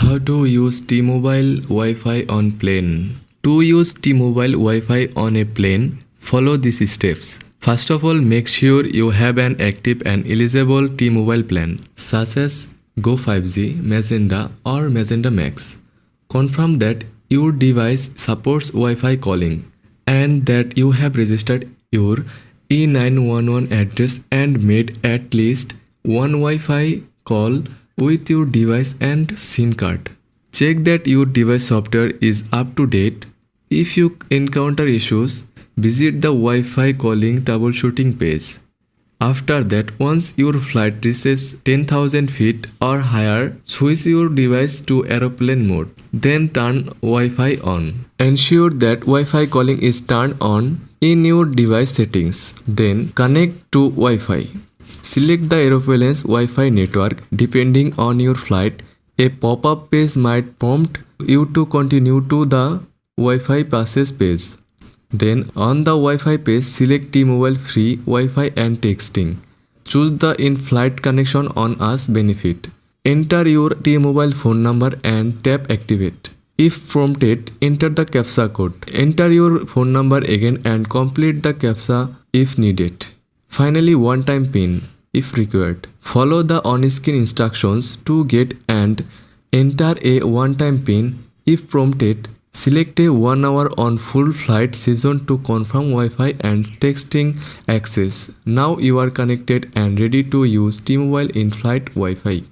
How to use T-Mobile Wi-Fi on plane? To use T-Mobile Wi-Fi on a plane, follow these steps. First of all, make sure you have an active and eligible T-Mobile plan, such as Go 5G, Magenta or Magenta Max. Confirm that your device supports Wi-Fi calling and that you have registered your E911 address and made at least one Wi-Fi call with your device and SIM card. Check that your device software is up to date. If you encounter issues, visit the Wi-Fi calling troubleshooting page. After that, once your flight reaches 10,000 feet or higher, switch your device to aeroplane mode. Then turn Wi-Fi on. Ensure that Wi-Fi calling is turned on in your device settings. Then connect to Wi-Fi. Select the aeroplane's Wi-Fi network. Depending on your flight, a pop-up page might prompt you to continue to the Wi-Fi passes page. Then on the Wi-Fi page, select T-Mobile free Wi-Fi and texting. Choose the in-flight connection on us benefit. Enter your T-Mobile phone number and tap activate. If prompted, enter the CAPTCHA code. Enter your phone number again and complete the CAPTCHA if needed. Finally, one-time PIN if required. Follow the on-screen instructions to get and enter a one-time PIN if prompted. Select a 1 hour on full flight season to confirm Wi-Fi and texting access. Now you are connected and ready to use T-Mobile in-flight Wi-Fi.